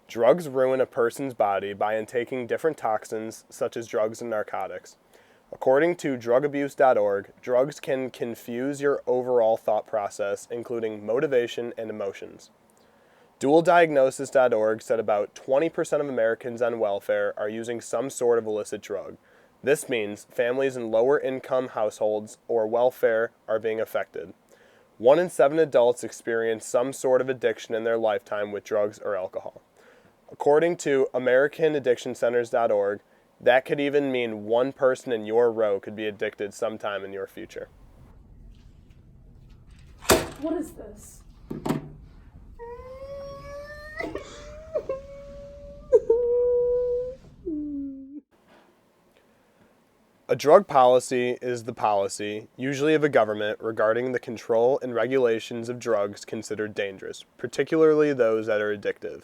Drugs ruin a person's body by intaking different toxins, such as drugs and narcotics. According to drugabuse.org, drugs can confuse your overall thought process, including motivation and emotions. Dualdiagnosis.org said about 20% of Americans on welfare are using some sort of illicit drug. This means families in lower income households or welfare are being affected. 1 in 7 adults experience some sort of addiction in their lifetime with drugs or alcohol. According to AmericanAddictionCenters.org, that could even mean one person in your row could be addicted sometime in your future. What is this? A drug policy is the policy, usually of a government, regarding the control and regulations of drugs considered dangerous, particularly those that are addictive.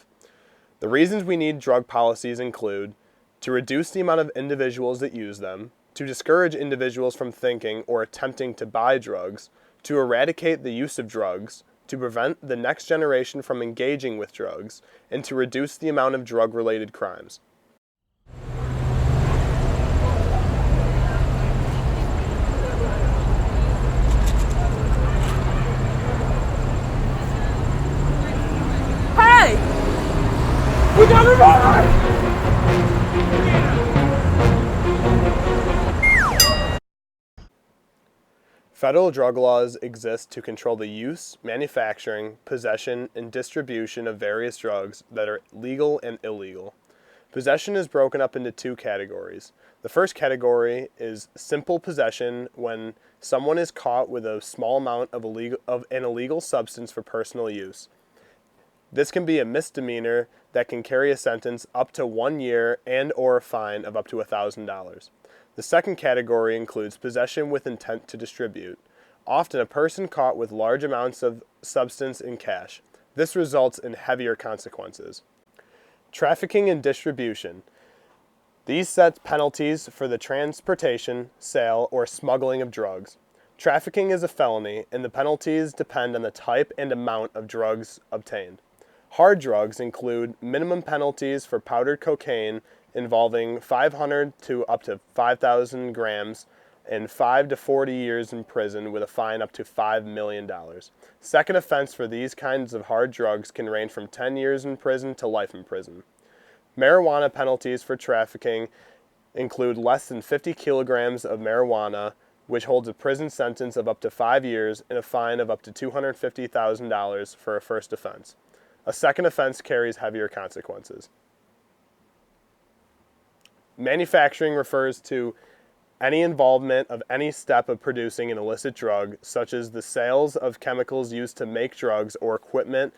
The reasons we need drug policies include to reduce the amount of individuals that use them, to discourage individuals from thinking or attempting to buy drugs, to eradicate the use of drugs, to prevent the next generation from engaging with drugs, and to reduce the amount of drug-related crimes. Hey! We got a ride! Federal drug laws exist to control the use, manufacturing, possession, and distribution of various drugs that are legal and illegal. Possession is broken up into 2 categories. The first category is simple possession, when someone is caught with a small amount of an illegal substance for personal use. This can be a misdemeanor that can carry a sentence up to 1 year and or a fine of up to $1,000. The second category includes possession with intent to distribute. Often a person caught with large amounts of substance in cash. This results in heavier consequences. Trafficking and distribution. These set penalties for the transportation, sale, or smuggling of drugs. Trafficking is a felony, and the penalties depend on the type and amount of drugs obtained. Hard drugs include minimum penalties for powdered cocaine involving 500 to up to 5,000 grams and 5 to 40 years in prison with a fine up to $5 million. Second offense for these kinds of hard drugs can range from 10 years in prison to life in prison. Marijuana penalties for trafficking include less than 50 kilograms of marijuana, which holds a prison sentence of up to 5 years and a fine of up to $250,000 for a first offense. A second offense carries heavier consequences. Manufacturing refers to any involvement of any step of producing an illicit drug, such as the sales of chemicals used to make drugs or equipment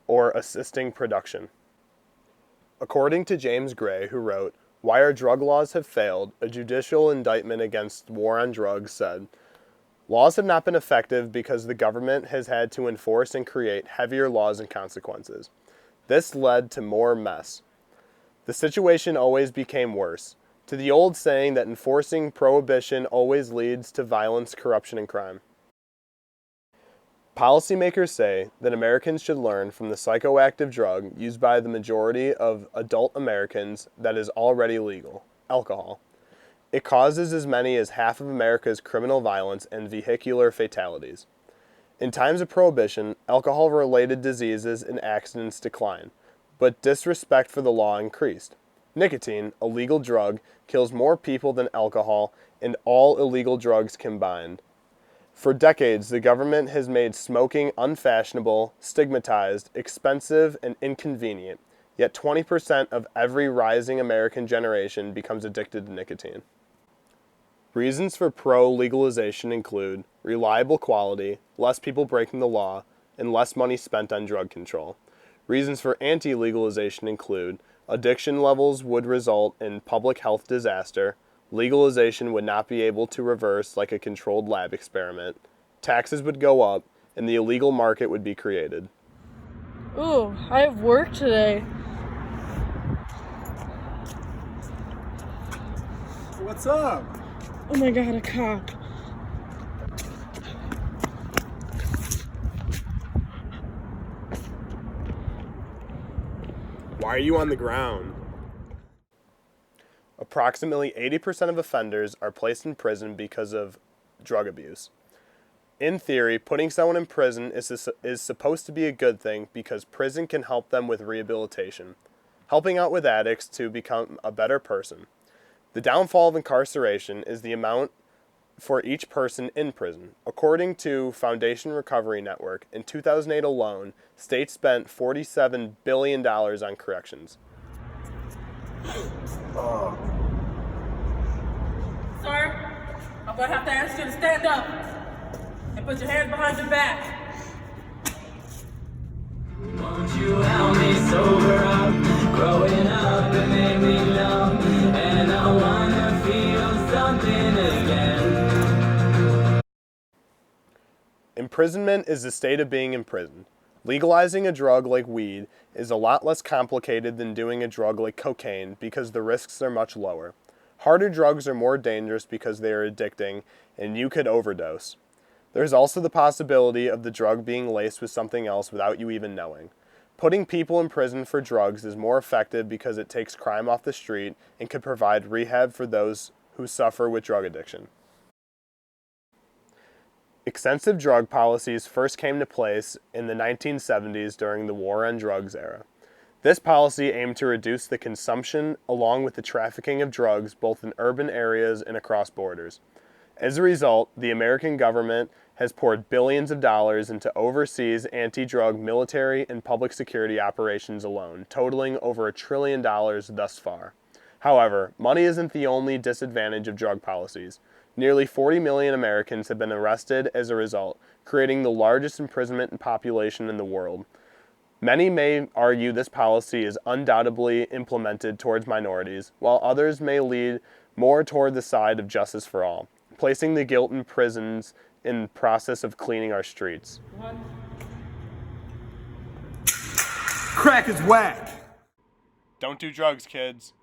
or assisting production. According to James Gray, who wrote, "Why Our Drug Laws Have Failed," a judicial indictment against war on drugs said, "Laws have not been effective because the government has had to enforce and create heavier laws and consequences. This led to more mess. The situation always became worse, to the old saying that enforcing prohibition always leads to violence, corruption, and crime." Policymakers say that Americans should learn from the psychoactive drug used by the majority of adult Americans that is already legal, alcohol. It causes as many as half of America's criminal violence and vehicular fatalities. In times of prohibition, alcohol-related diseases and accidents declined, but disrespect for the law increased. Nicotine, a legal drug, kills more people than alcohol and all illegal drugs combined. For decades, the government has made smoking unfashionable, stigmatized, expensive, and inconvenient, yet 20% of every rising American generation becomes addicted to nicotine. Reasons for pro-legalization include reliable quality, less people breaking the law, and less money spent on drug control. Reasons for anti-legalization include addiction levels would result in public health disaster, legalization would not be able to reverse like a controlled lab experiment, taxes would go up, and the illegal market would be created. Ooh, I have work today. What's up? Oh my god, a cop. Why Why are you on the ground? Approximately 80% of offenders are placed in prison because of drug abuse. In theory, putting someone in prison is supposed to be a good thing because prison can help them with rehabilitation, helping out with addicts to become a better person. The downfall of incarceration is the amount for each person in prison. According to Foundation Recovery Network, in 2008 alone, states spent $47 billion on corrections. Sir, I'm going to have to ask you to stand up and put your hands behind your back. Won't you help me sober up? Growing up, it made me numb, and I wanna feel something again. Imprisonment is the state of being imprisoned. Legalizing a drug like weed is a lot less complicated than doing a drug like cocaine because the risks are much lower. Harder drugs are more dangerous because they are addicting and you could overdose. There's also the possibility of the drug being laced with something else without you even knowing. Putting people in prison for drugs is more effective because it takes crime off the street and could provide rehab for those who suffer with drug addiction. Extensive drug policies first came to place in the 1970s during the War on Drugs era. This policy aimed to reduce the consumption along with the trafficking of drugs both in urban areas and across borders. As a result, the American government has poured billions of dollars into overseas anti-drug military and public security operations alone, totaling over $1 trillion thus far. However, money isn't the only disadvantage of drug policies. Nearly 40 million Americans have been arrested as a result, creating the largest imprisonment population in the world. Many may argue this policy is undoubtedly implemented towards minorities, while others may lead more toward the side of justice for all, placing the guilt in prisons in the process of cleaning our streets. Crack is whack. Don't do drugs, kids.